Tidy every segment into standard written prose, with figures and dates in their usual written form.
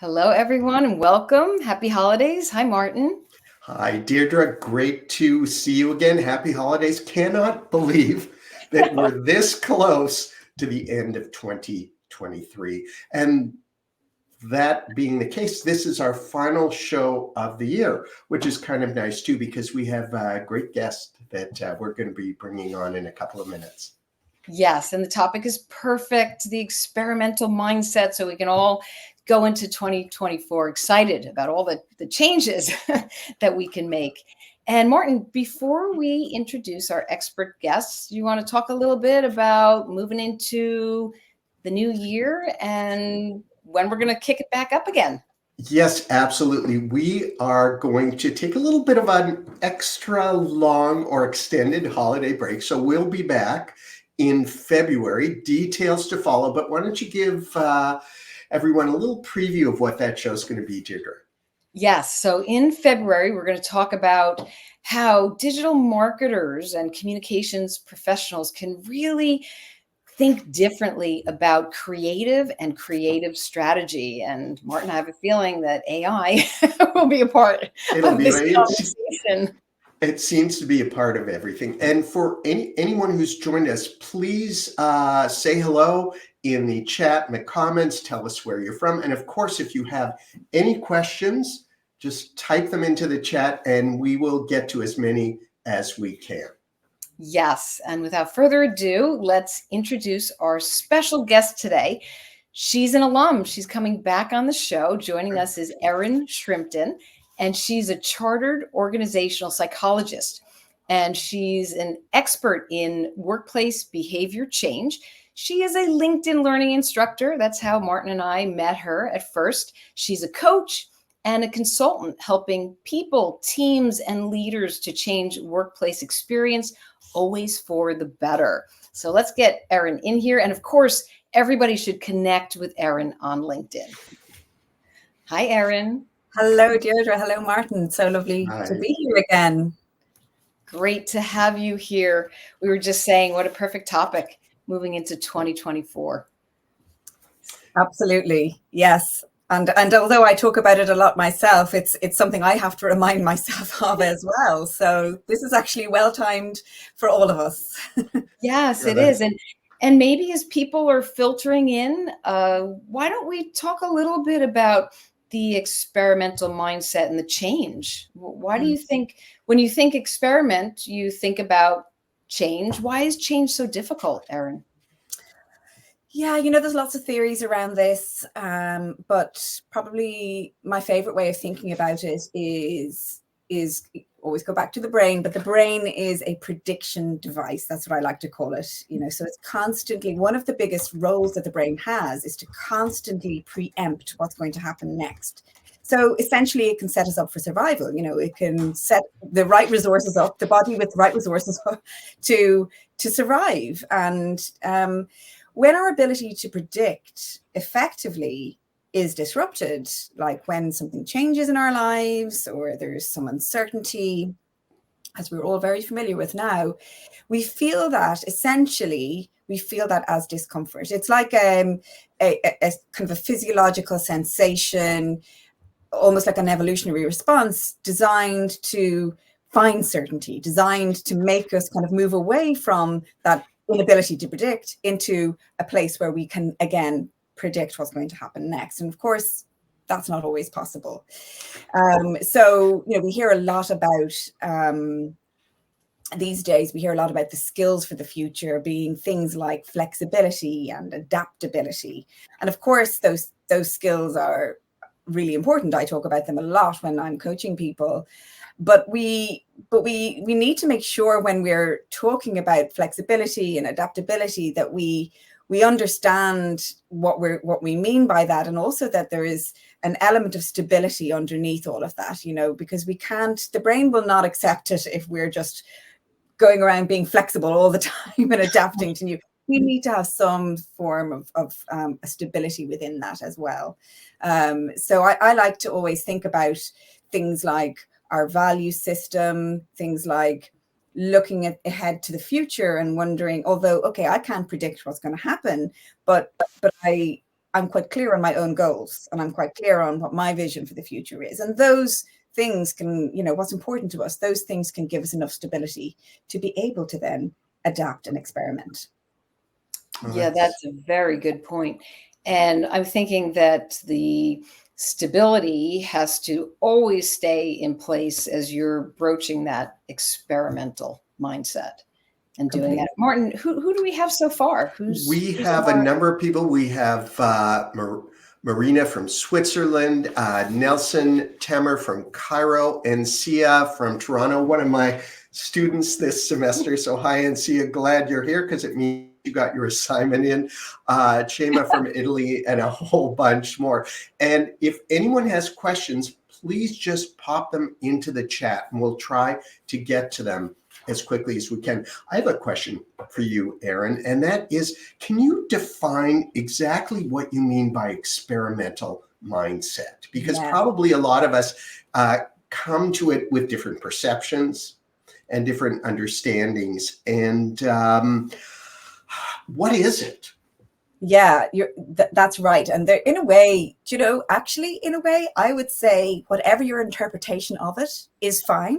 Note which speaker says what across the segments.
Speaker 1: Hello, everyone, and welcome. Happy holidays. Hi, Martin.
Speaker 2: Hi, Deirdre. Great to see you again. Happy holidays. Cannot believe that we're this close to the end of 2023. And that being the case, this is our final show of the year, which is kind of nice too, because we have a great guest that we're going to be bringing on in a couple of minutes.
Speaker 1: Yes, and the topic is perfect, the experimental mindset, so we can all go into 2024 excited about all the changes that we can make. And Martin, before we introduce our expert guests, you want to talk a little bit about moving into the new year and when we're going to kick it back up again?
Speaker 2: Yes, absolutely. We are going to take a little bit of an extra long or extended holiday break. So we'll be back in February. Details to follow. But why don't you give everyone a little preview of what that show is going to be, Deirdre?
Speaker 1: Yes. So in February, we're going to talk about how digital marketers and communications professionals can really think differently about creative strategy. And Martin, I have a feeling that AI will be a part
Speaker 2: It'll
Speaker 1: of
Speaker 2: be
Speaker 1: this conversation.
Speaker 2: It seems to be a part of everything. And for anyone who's joined us, please say hello in the chat, in the comments, tell us where you're from. And of course, if you have any questions, just type them into the chat and we will get to as many as we can.
Speaker 1: Yes. And without further ado, let's introduce our special guest today. She's an alum. She's coming back on the show. Joining us is Erin Shrimpton, and she's a chartered organizational psychologist. And she's an expert in workplace behavior change. She is a LinkedIn learning instructor. That's how Martin and I met her at first. She's a coach and a consultant helping people, teams, and leaders to change workplace experience, always for the better. So let's get Erin in here. And of course, everybody should connect with Erin on LinkedIn. Hi, Erin.
Speaker 3: Hello, Deirdre. Hello, Martin. So lovely to be here again.
Speaker 1: Great to have you here. We were just saying what a perfect topic moving into 2024.
Speaker 3: Absolutely. Yes. And although I talk about it a lot myself, it's something I have to remind myself of as well. So this is actually well-timed for all of us.
Speaker 1: Yes, it is. And maybe as people are filtering in, why don't we talk a little bit about the experimental mindset and the change? Why do you think when you think experiment, you think about change? Why is change so difficult, Erin?
Speaker 3: Yeah, there's lots of theories around this, but probably my favorite way of thinking about it is always go back to the brain, but the brain is a prediction device. That's what I like to call it. So it's constantly, one of the biggest roles that the brain has is to constantly preempt what's going to happen next. So essentially it can set us up for survival. It can set the right resources up, the body with the right resources up to survive. And when our ability to predict effectively is disrupted, like when something changes in our lives or there's some uncertainty, as we're all very familiar with now, we feel that as discomfort. It's like a kind of a physiological sensation, almost like an evolutionary response designed to find certainty, designed to make us kind of move away from that inability to predict into a place where we can again predict what's going to happen next. And of course, that's not always possible. So, we hear a lot about these days, we hear a lot about the skills for the future being things like flexibility and adaptability. And of course, those skills are really important. I talk about them a lot when I'm coaching people. But we need to make sure when we're talking about flexibility and adaptability that we understand what we mean by that, and also that there is an element of stability underneath all of that, because the brain will not accept it if we're just going around being flexible all the time and adapting to new. We need to have some form of a stability within that as well. So I like to always think about things like our value system, things like looking ahead to the future and wondering, although, okay, I can't predict what's going to happen, but I I'm quite clear on my own goals, and I'm quite clear on what my vision for the future is. And those things can, what's important to us, those things can give us enough stability to be able to then adapt and experiment.
Speaker 1: Yeah, that's a very good point. And I'm thinking that the stability has to always stay in place as you're broaching that experimental mindset and doing that. Martin, who do we have so far?
Speaker 2: We have a number of people. We have Marina from Switzerland, Nelson Temer from Cairo, and Sia from Toronto, one of my students this semester. So hi, and Sia, glad you're here because it means you got your assignment in. Chema from Italy, and a whole bunch more. And if anyone has questions, please just pop them into the chat and we'll try to get to them as quickly as we can. I have a question for you, Erin, and that is, can you define exactly what you mean by experimental mindset? Because probably a lot of us come to it with different perceptions and different understandings. And what is it?
Speaker 3: Yeah, that's right. And there, in a way, actually, in a way, I would say whatever your interpretation of it is fine,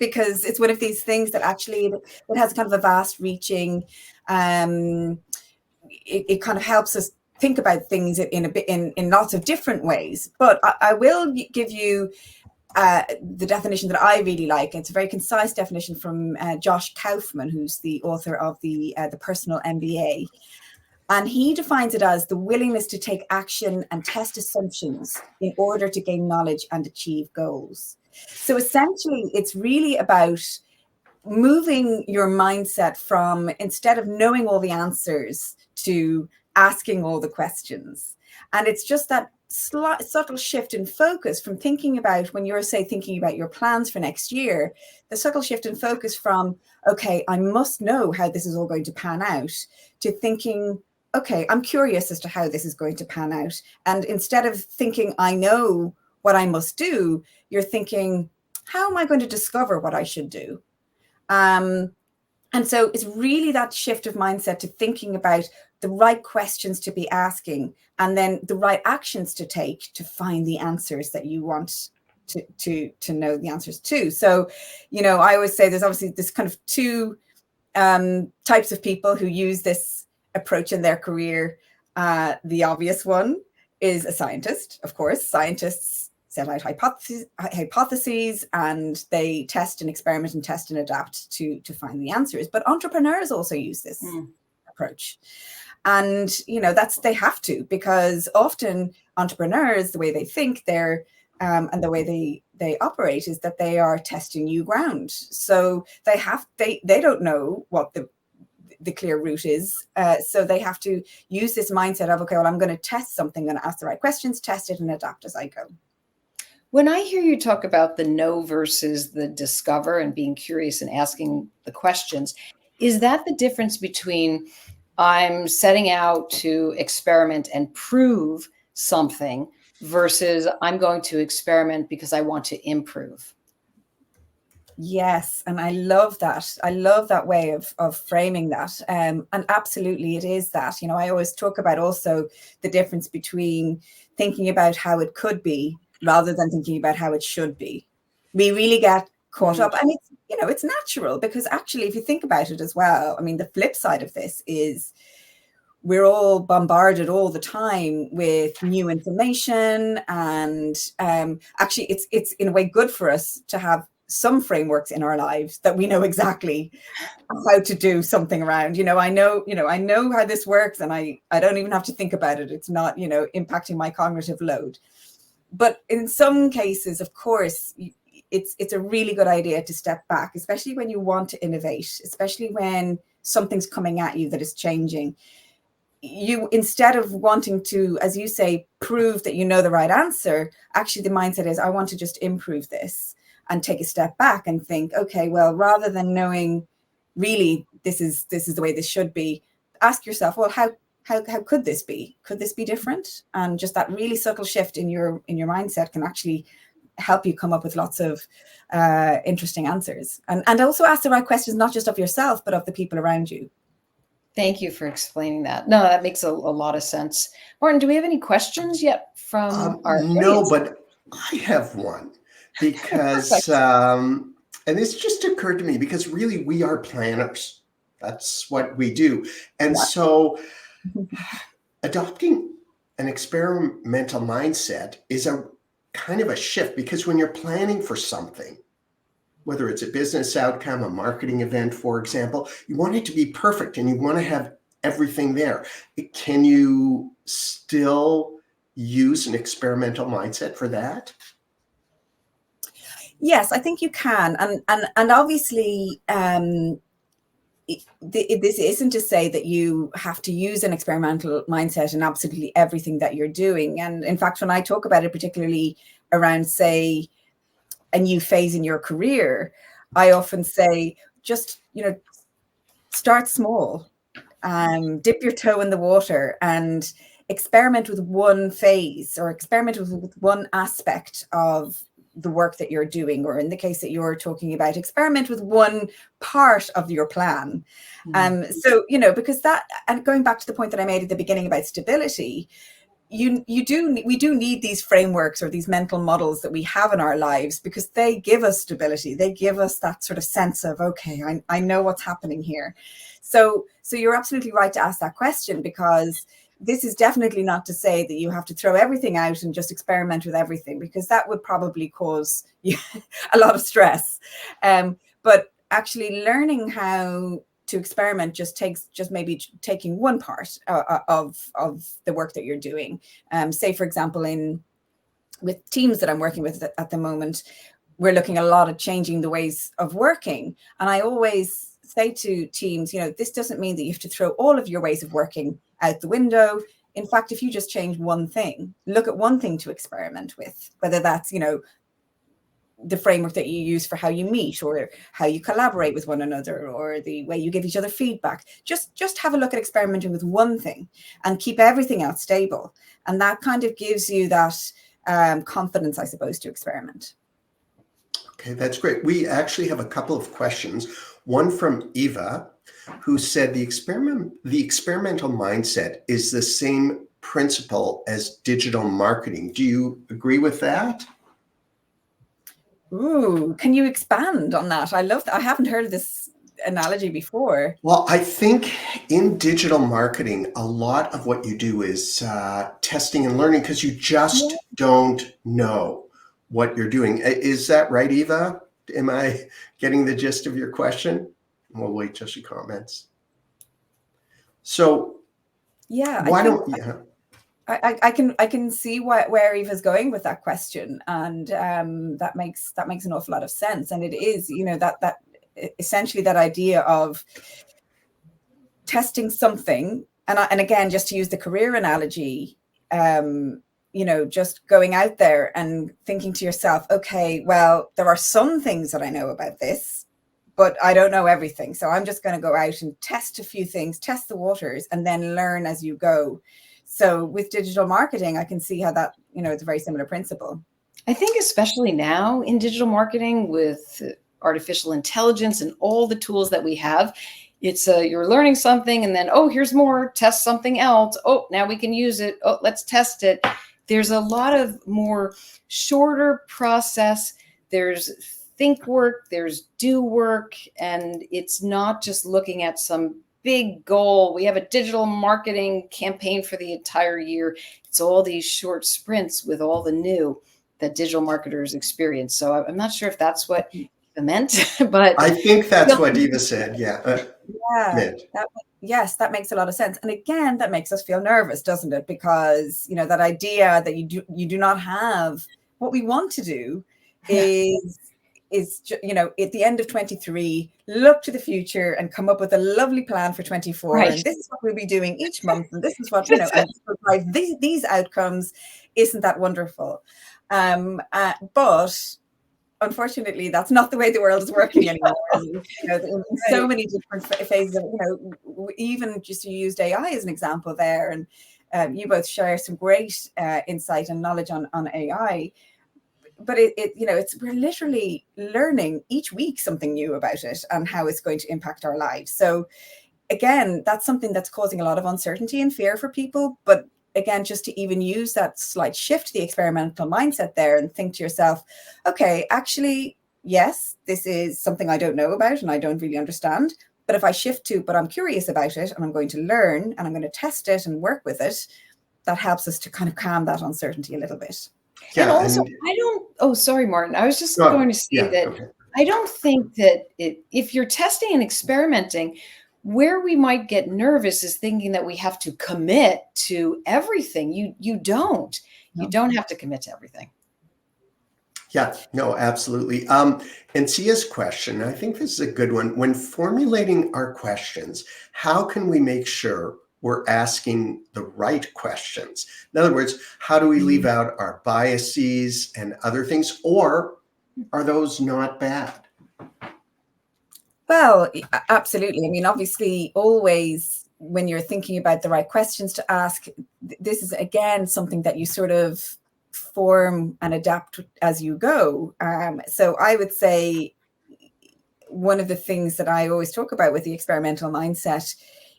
Speaker 3: because it's one of these things that actually it has kind of a vast reaching. It kind of helps us think about things in lots of different ways. But I will give you the definition that I really like. It's a very concise definition from Josh Kaufman, who's the author of the Personal MBA. And he defines it as the willingness to take action and test assumptions in order to gain knowledge and achieve goals. So essentially, it's really about moving your mindset from, instead of knowing all the answers, to asking all the questions. And it's just that subtle shift in focus from thinking about, when you're, say, thinking about your plans for next year, the subtle shift in focus from, okay, I must know how this is all going to pan out, to thinking, okay, I'm curious as to how this is going to pan out. And instead of thinking, I know what I must do, you're thinking, how am I going to discover what I should do? And so it's really that shift of mindset to thinking about the right questions to be asking, and then the right actions to take to find the answers that you want to know the answers to. So, I always say there's obviously this kind of two types of people who use this approach in their career. The obvious one is a scientist. Of course, scientists set out hypotheses and they test and experiment and test and adapt to find the answers. But entrepreneurs also use this approach. And, they have to, because often entrepreneurs, the way they think, and the way they operate is that they are testing new ground. So they don't know what the clear route is. So they have to use this mindset of, okay, well, I'm going to test something, I'm going to ask the right questions, test it, and adapt as I go.
Speaker 1: When I hear you talk about the know versus the discover and being curious and asking the questions, is that the difference between I'm setting out to experiment and prove something versus I'm going to experiment because I want to improve?
Speaker 3: Yes. And I love that. I love that way of framing that. And absolutely it is that. I always talk about also the difference between thinking about how it could be rather than thinking about how it should be. We really get caught up, and it's natural, because actually, if you think about it as well, I mean, the flip side of this is we're all bombarded all the time with new information, and actually it's in a way good for us to have some frameworks in our lives that we know exactly how to do something around. I know how this works, and I don't even have to think about it. It's not, impacting my cognitive load. But in some cases, of course, it's a really good idea to step back, especially when you want to innovate, especially when something's coming at you that is changing. You, instead of wanting to, as you say, prove that you know the right answer, actually the mindset is, I want to just improve this, and take a step back and think, okay, well, rather than knowing really this is the way this should be, ask yourself, well, how could this be? Could this be different? And just that really subtle shift in your mindset can actually help you come up with lots of interesting answers, and also ask the right questions, not just of yourself, but of the people around you.
Speaker 1: Thank you for explaining that. No, that makes a lot of sense. Martin, do we have any questions yet from our
Speaker 2: No,
Speaker 1: audience?
Speaker 2: but I have one because,
Speaker 1: Perfect.
Speaker 2: and this just occurred to me because really we are planners. That's what we do. And
Speaker 1: Yeah.
Speaker 2: so adopting an experimental mindset is a kind of a shift, because when you're planning for something, whether it's a business outcome, a marketing event, for example, you want it to be perfect and you want to have everything there. Can you still use an experimental mindset for that?
Speaker 3: Yes, I think you can, and obviously, this isn't to say that you have to use an experimental mindset in absolutely everything that you're doing. And in fact, when I talk about it, particularly around, say, a new phase in your career, I often say, just, start small, dip your toe in the water and experiment with one phase, or experiment with one aspect of the work that you're doing, or in the case that you're talking about, experiment with one part of your plan. So, because that, and going back to the point that I made at the beginning about stability, we do need these frameworks or these mental models that we have in our lives, because they give us stability. They give us that sort of sense of, okay, I know what's happening here. So you're absolutely right to ask that question, because this is definitely not to say that you have to throw everything out and just experiment with everything, because that would probably cause you a lot of stress. But actually learning how to experiment just maybe taking one part of the work that you're doing. Say, for example, with teams that I'm working with at the moment, we're looking a lot at changing the ways of working. And I always say to teams, this doesn't mean that you have to throw all of your ways of working out the window. In fact, if you just change one thing, look at one thing to experiment with, whether that's, the framework that you use for how you meet, or how you collaborate with one another, or the way you give each other feedback. Just have a look at experimenting with one thing and keep everything else stable. And that kind of gives you that confidence, I suppose, to experiment.
Speaker 2: Okay, that's great. We actually have a couple of questions. One from Eva, who said the experimental mindset is the same principle as digital marketing. Do you agree with that?
Speaker 3: Ooh, can you expand on that? I love that. I haven't heard of this analogy before.
Speaker 2: Well, I think in digital marketing, a lot of what you do is testing and learning, because you just don't know what you're doing. Is that right, Eva? Am I getting the gist of your question? We'll wait till she comments. So
Speaker 3: Yeah,
Speaker 2: why don't you?
Speaker 3: I can see where Eva's going with that question, and that makes an awful lot of sense. And it is, that essentially that idea of testing something, and again, just to use the career analogy, just going out there and thinking to yourself, okay, well, there are some things that I know about this, but I don't know everything. So I'm just going to go out and test a few things, test the waters, and then learn as you go. So with digital marketing, I can see how that, it's a very similar principle.
Speaker 1: I think especially now in digital marketing, with artificial intelligence and all the tools that we have, it's you're learning something, and then, oh, here's more, test something else. Oh, now we can use it. Oh, let's test it. There's a lot of more shorter process. There's think work, there's do work, and it's not just looking at some big goal. We have a digital marketing campaign for the entire year. It's all these short sprints with all the new that digital marketers experience. So I'm not sure if that's what Eva meant, but
Speaker 2: I think that's what Eva said. Yeah.
Speaker 3: Yes, that makes a lot of sense. And again, that makes us feel nervous, doesn't it? Because, that idea that you do not have what we want to do is at the end of 23, look to the future and come up with a lovely plan for 24.
Speaker 1: Right.
Speaker 3: And this is what we'll be doing each month. And this is what, and these outcomes. Isn't that wonderful? But unfortunately, that's not the way the world is working anymore. In so many different phases of, even just you used AI as an example there. And you both share some great insight and knowledge on AI. But we're literally learning each week something new about it and how it's going to impact our lives. So again, that's something that's causing a lot of uncertainty and fear for people. But again, just to even use that slight shift to the experimental mindset there and think to yourself, okay, actually, yes, this is something I don't know about and I don't really understand. But if I shift to, but I'm curious about it and I'm going to learn and I'm going to test it and work with it, that helps us to kind of calm that uncertainty a little bit.
Speaker 1: And
Speaker 2: Yeah.
Speaker 1: also, I don't, oh, sorry, Martin. I was just going to say that
Speaker 2: Okay.
Speaker 1: I don't think that if you're testing and experimenting, where we might get nervous is thinking that we have to commit to everything. You don't. You don't have to commit to everything.
Speaker 2: Yeah, no, absolutely. And Sia's question, I think this is a good one. When formulating our questions, how can we make sure we're asking the right questions? In other words, how do we leave out our biases and other things, or are those not bad?
Speaker 3: Well, absolutely. I mean, obviously, always when you're thinking about the right questions to ask, this is, again, something that you sort of form and adapt as you go. So I would say one of the things that I always talk about with the experimental mindset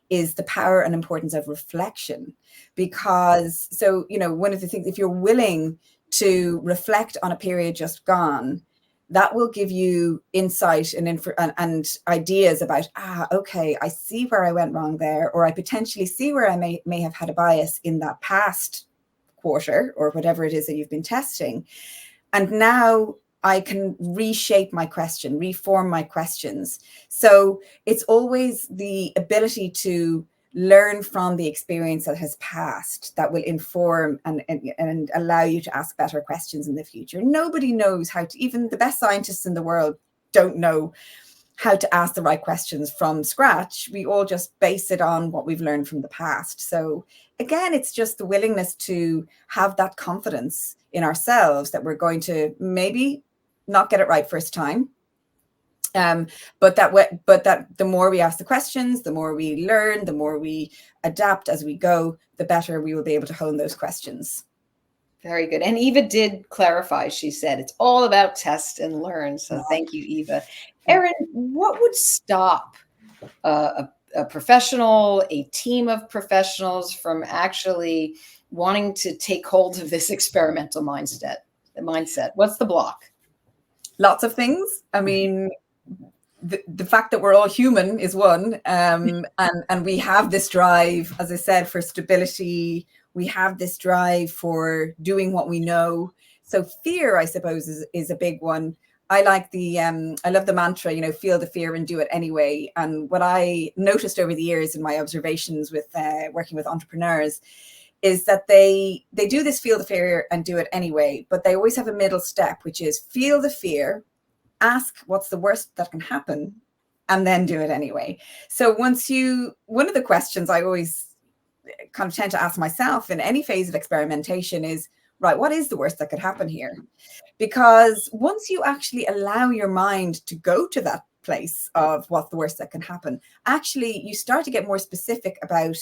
Speaker 3: is the power and importance of reflection. Because, so, one of the things, if you're willing to reflect on a period just gone, that will give you insight and ideas about, okay, I see where I went wrong there, or I potentially see where I may have had a bias in that past quarter or whatever it is that you've been testing. And now I can reshape my question, reform my questions. So it's always the ability to learn from the experience that has passed that will inform and allow you to ask better questions in the future. Nobody knows how to, even the best scientists in the world don't know how to ask the right questions from scratch. We all just base it on what we've learned from the past. So again, it's just the willingness to have that confidence in ourselves that we're going to maybe not get it right first time. But that the more we ask the questions, the more we learn, the more we adapt as we go, the better we will be able to hone those questions.
Speaker 1: Very good. And Eva did clarify. She said it's all about test and learn. So thank you, Eva. Erin, what would stop a professional, a team of professionals from actually wanting to take hold of this experimental mindset? What's the block?
Speaker 3: Lots of things. I mean, the fact that we're all human is one, and we have this drive, as I said, for stability. We have this drive for doing what we know. So fear, I suppose, is a big one. I like I love the mantra, feel the fear and do it anyway. And what I noticed over the years in my observations with working with entrepreneurs is that they do this feel the fear and do it anyway, but they always have a middle step, which is feel the fear, ask what's the worst that can happen, and then do it anyway. So one of the questions I always kind of tend to ask myself in any phase of experimentation is, right, what is the worst that could happen here? Because once you actually allow your mind to go to that place of what's the worst that can happen, actually you start to get more specific about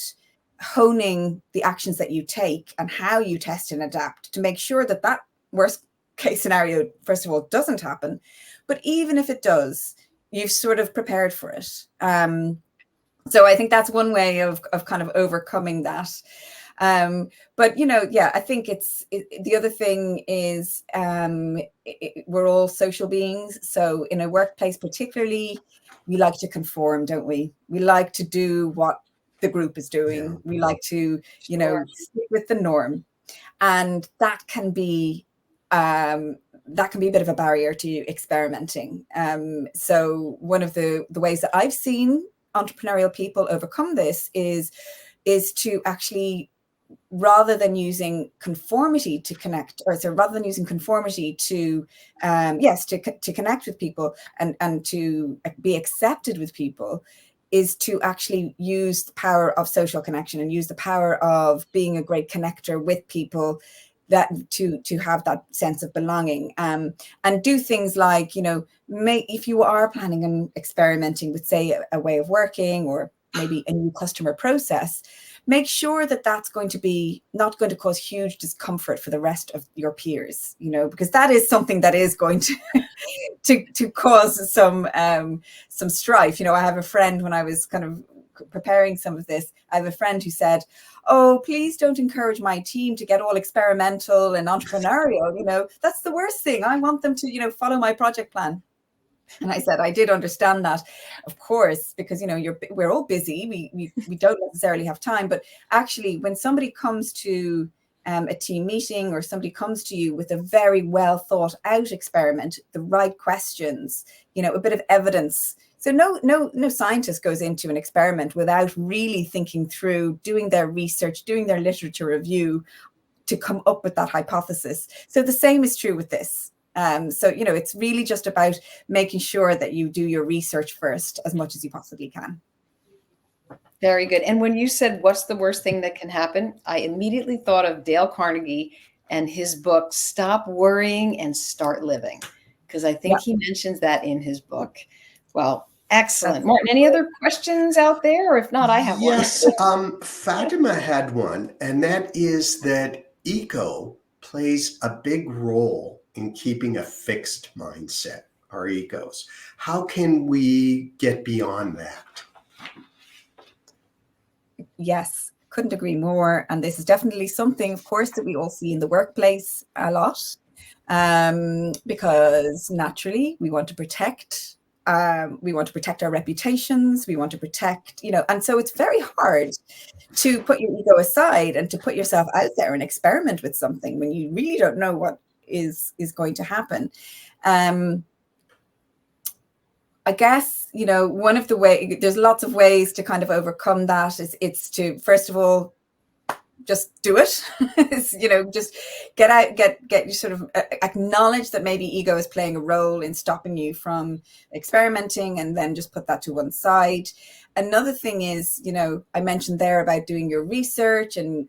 Speaker 3: honing the actions that you take and how you test and adapt to make sure that that worst case scenario, first of all, doesn't happen. But even if it does, you've sort of prepared for it. So I think that's one way of kind of overcoming that. But, I think the other thing is we're all social beings. So in a workplace particularly, we like to conform, don't we? We like to do what the group is doing. Yeah. We like to, stick with the norm. And that can be a bit of a barrier to experimenting. So one of the ways that I've seen entrepreneurial people overcome this is to actually, rather than using conformity to connect, rather than using conformity to connect with people and to be accepted with people, is to actually use the power of social connection and use the power of being a great connector with people, that to have that sense of belonging, and do things like, if you are planning and experimenting with, say, a way of working or maybe a new customer process, make sure that that's going to be not going to cause huge discomfort for the rest of your peers, because that is something that is going to cause some strife. I have a friend, when I was kind of preparing some of this, I have a friend who said, "Oh, please don't encourage my team to get all experimental and entrepreneurial. That's the worst thing. I want them to, follow my project plan." And I said, I did understand that, of course, because, we're all busy. We don't necessarily have time. But actually, when somebody comes to a team meeting, or somebody comes to you with a very well thought out experiment, the right questions, a bit of evidence. So no scientist goes into an experiment without really thinking through, doing their research, doing their literature review to come up with that hypothesis. So the same is true with this. So, it's really just about making sure that you do your research first as much as you possibly can.
Speaker 1: Very good. And when you said, what's the worst thing that can happen? I immediately thought of Dale Carnegie and his book, Stop Worrying and Start Living, because I think he mentions that in his book. Well, excellent. Martin, any other questions out there? Or if not, I have one.
Speaker 2: Yes, Fatima had one, and that is that ego plays a big role in keeping a fixed mindset, our egos. How can we get beyond that?
Speaker 3: Yes, couldn't agree more. And this is definitely something, of course, that we all see in the workplace a lot, because naturally we want to protect. We want to protect our reputations. We want to protect, and so it's very hard to put your ego aside and to put yourself out there and experiment with something when you really don't know what is going to happen. I guess, one of the ways, there's lots of ways to kind of overcome that. It's to, first of all, just do it. Just get out, get you sort of acknowledge that maybe ego is playing a role in stopping you from experimenting, and then just put that to one side. Another thing is, I mentioned there about doing your research and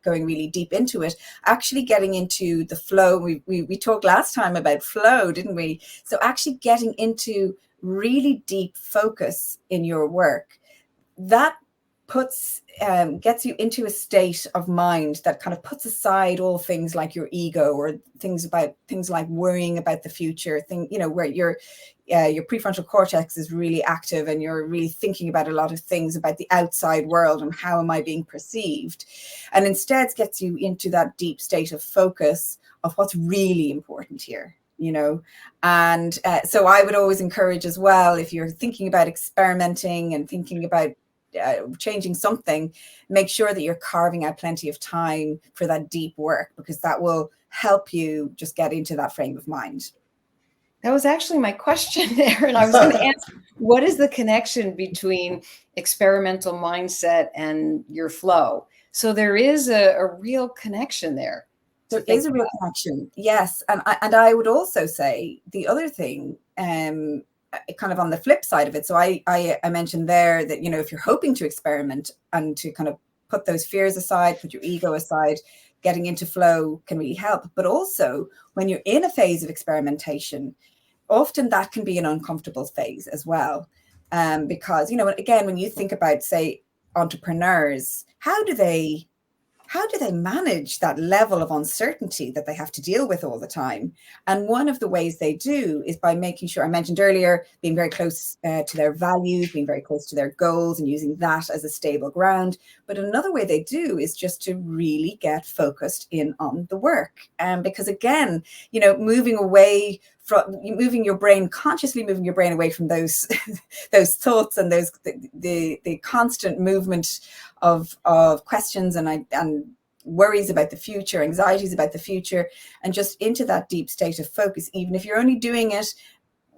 Speaker 3: going really deep into it, actually getting into the flow. We talked last time about flow, didn't we? So actually getting into really deep focus in your work, that gets you into a state of mind that kind of puts aside all things like your ego, or things like worrying about the future, where your prefrontal cortex is really active and you're really thinking about a lot of things about the outside world and how am I being perceived, and instead gets you into that deep state of focus of what's really important here. And so I would always encourage as well, if you're thinking about experimenting and thinking about changing something, make sure that you're carving out plenty of time for that deep work, because that will help you just get into that frame of mind.
Speaker 1: That was actually my question, Erin. I was going to ask, what is the connection between experimental mindset and your flow? So there is a real connection there.
Speaker 3: There is a real connection, yes. And I would also say the other thing, kind of on the flip side of it. So I mentioned there that, if you're hoping to experiment and to kind of put those fears aside, put your ego aside, getting into flow can really help. But also when you're in a phase of experimentation, often that can be an uncomfortable phase as well. Because, again, when you think about, say, entrepreneurs, how do they manage that level of uncertainty that they have to deal with all the time? And one of the ways they do is by making sure, I mentioned earlier, being very close to their values, being very close to their goals, and using that as a stable ground. But another way they do is just to really get focused in on the work. Because again, moving your brain, consciously moving your brain away from those those thoughts and those the constant movement of questions and worries about the future, anxieties about the future, and just into that deep state of focus. Even if you're only doing it,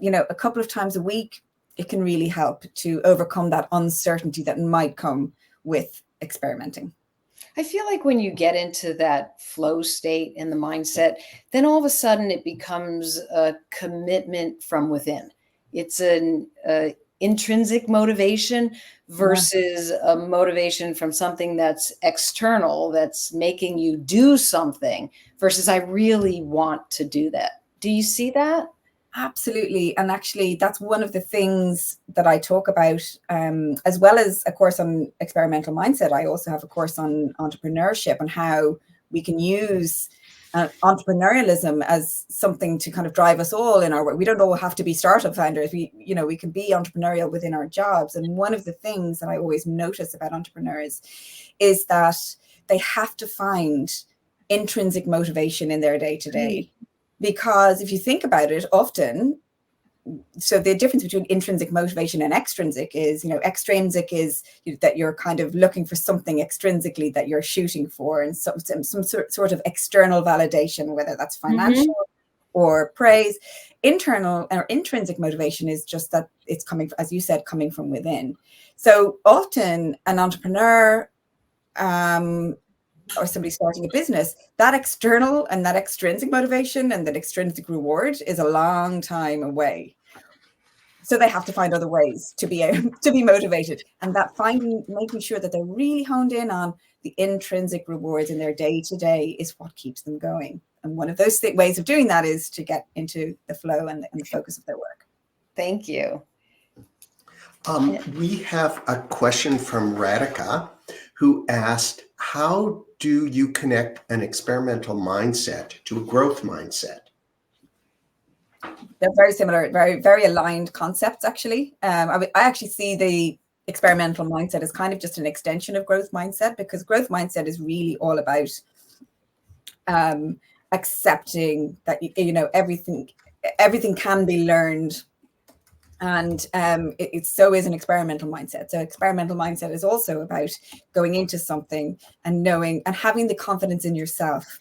Speaker 3: a couple of times a week, it can really help to overcome that uncertainty that might come with experimenting.
Speaker 1: I feel like when you get into that flow state in the mindset, then all of a sudden it becomes a commitment from within. It's an intrinsic motivation versus a motivation from something that's external, that's making you do something, versus I really want to do that. Do you see that?
Speaker 3: Absolutely. And actually, that's one of the things that I talk about, as well as a course on experimental mindset. I also have a course on entrepreneurship and how we can use entrepreneurialism as something to kind of drive us all in our work. We don't all have to be startup founders. We can be entrepreneurial within our jobs. And one of the things that I always notice about entrepreneurs is that they have to find intrinsic motivation in their day-to-day. Because if you think about it, often, so the difference between intrinsic motivation and extrinsic is, extrinsic is that you're kind of looking for something extrinsically that you're shooting for, and some sort of external validation, whether that's financial or praise. Internal or intrinsic motivation is just that it's coming, as you said, coming from within. So often an entrepreneur or somebody starting a business, that external and that extrinsic motivation and that extrinsic reward is a long time away. So they have to find other ways to be motivated, and that making sure that they're really honed in on the intrinsic rewards in their day-to-day is what keeps them going. And one of those ways of doing that is to get into the flow and the focus of their work.
Speaker 1: Thank you.
Speaker 2: We have a question from Radhika, who asked, how do you connect an experimental mindset to a growth mindset?
Speaker 3: They're very similar, very, very aligned concepts, actually. I actually see the experimental mindset as kind of just an extension of growth mindset, because growth mindset is really all about accepting that, everything can be learned. And it so is an experimental mindset. So experimental mindset is also about going into something and knowing and having the confidence in yourself,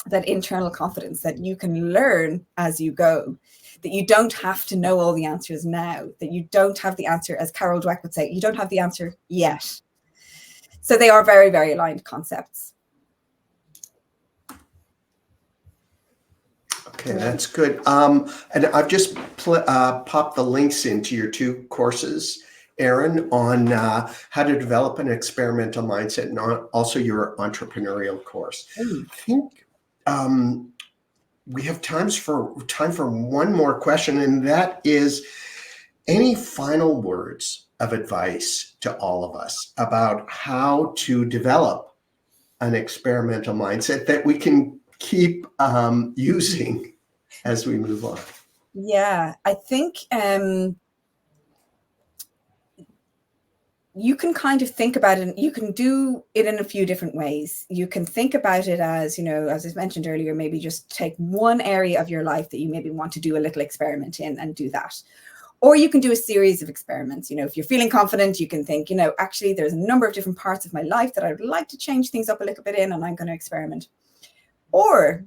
Speaker 3: that internal confidence that you can learn as you go, that you don't have to know all the answers now, that you don't have the answer, as Carol Dweck would say, you don't have the answer yet. So they are very, very aligned concepts.
Speaker 2: Okay, that's good. And I've just popped the links into your two courses, Erin, on how to develop an experimental mindset, and also your entrepreneurial course. I think we have time for one more question, and that is, any final words of advice to all of us about how to develop an experimental mindset that we can keep using as we move on?
Speaker 3: Yeah, I think you can kind of think about it, and you can do it in a few different ways. You can think about it as, as I mentioned earlier, maybe just take one area of your life that you maybe want to do a little experiment in and do that. Or you can do a series of experiments. If you're feeling confident, you can think, actually, there's a number of different parts of my life that I would like to change things up a little bit in, and I'm going to experiment. Or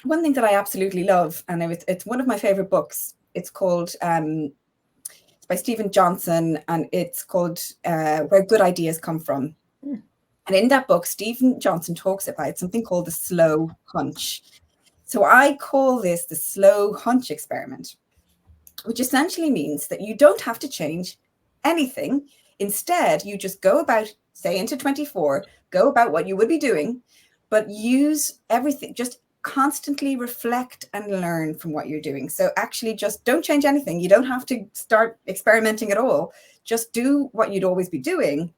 Speaker 3: one thing that I absolutely love, and it's one of my favorite books. It's called, it's by Stephen Johnson, and it's called Where Good Ideas Come From. And in that book, Stephen Johnson talks about something called the slow hunch. So I call this the slow hunch experiment, which essentially means that you don't have to change anything. Instead, you just go about, say into 24, go about what you would be doing, but use everything, just constantly reflect and learn from what you're doing. So actually just don't change anything. You don't have to start experimenting at all. Just do what you'd always be doing,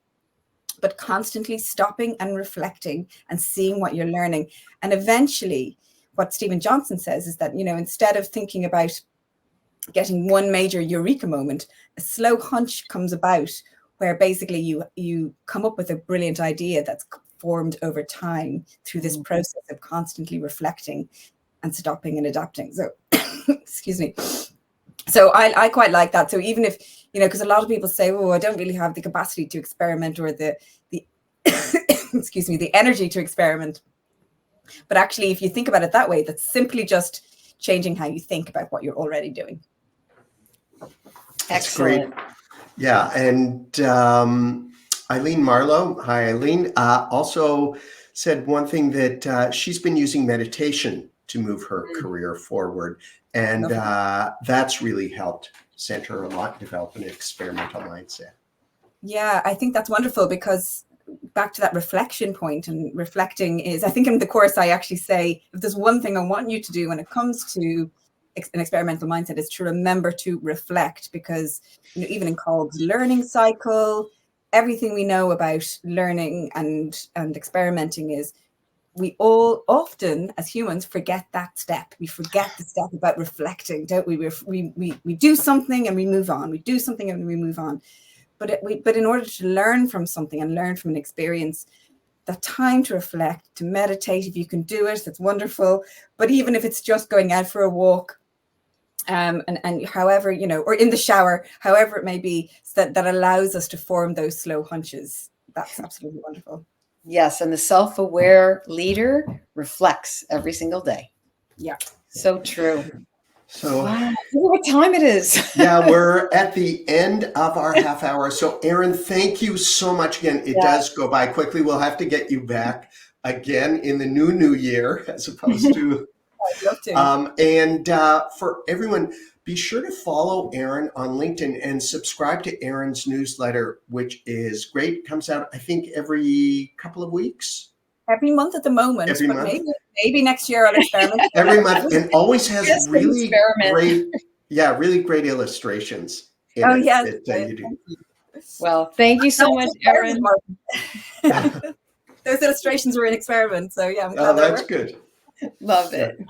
Speaker 3: but constantly stopping and reflecting and seeing what you're learning. And eventually what Stephen Johnson says is that, instead of thinking about getting one major eureka moment, a slow hunch comes about where basically you come up with a brilliant idea that's formed over time through this process of constantly reflecting and stopping and adapting. So, excuse me. So I quite like that. So even if, because a lot of people say, oh, I don't really have the capacity to experiment or the excuse me, the energy to experiment. But actually, if you think about it that way, that's simply just changing how you think about what you're already doing.
Speaker 2: That's great. Yeah. And Eileen Marlowe, hi Eileen, also said one thing that she's been using meditation to move her career forward. And that's really helped center her a lot, develop an experimental mindset. Yeah,
Speaker 3: I think that's wonderful, because back to that reflection point, and reflecting is, I think in the course I actually say, if there's one thing I want you to do when it comes to an experimental mindset, is to remember to reflect, because even in Kolb's learning cycle, everything we know about learning and experimenting is we all often, as humans, forget that step. We forget the step about reflecting, don't we? We do something and we move on. We do something and we move on. But in order to learn from something and learn from an experience, the time to reflect, to meditate, if you can do it, that's wonderful. But even if it's just going out for a walk, and however, you know, or in the shower, however it may be, that allows us to form those slow hunches. That's absolutely wonderful.
Speaker 1: Yes, and the self-aware leader reflects every single day.
Speaker 3: Yeah.
Speaker 1: So true.
Speaker 2: So
Speaker 1: wow. What time it is.
Speaker 2: Yeah, we're at the end of our half hour. So Erin, thank you so much again. It does go by quickly. We'll have to get you back again in the new year, as opposed to
Speaker 3: I'd love to.
Speaker 2: And for everyone, be sure to follow Erin on LinkedIn and subscribe to Erin's newsletter, which is great. Comes out, I think, every couple of weeks.
Speaker 3: Every month at the moment.
Speaker 2: Every
Speaker 3: but
Speaker 2: month?
Speaker 3: Maybe next year I'll experiment.
Speaker 2: Every month, and always has
Speaker 1: Yes,
Speaker 2: really
Speaker 1: experiment.
Speaker 2: really great illustrations in
Speaker 3: Oh,
Speaker 2: it
Speaker 3: yes.
Speaker 2: that you do.
Speaker 1: Well, thank you so much, Erin.
Speaker 3: Those illustrations were an experiment. So yeah, I'm glad
Speaker 2: Oh, that's good.
Speaker 1: Love it.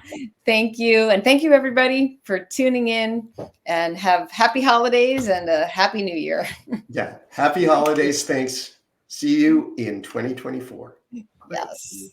Speaker 1: Thank you. And thank you, everybody, for tuning in, and have happy holidays and a happy new year.
Speaker 2: Yeah. Happy holidays. Thanks. See you in 2024.
Speaker 1: Yes.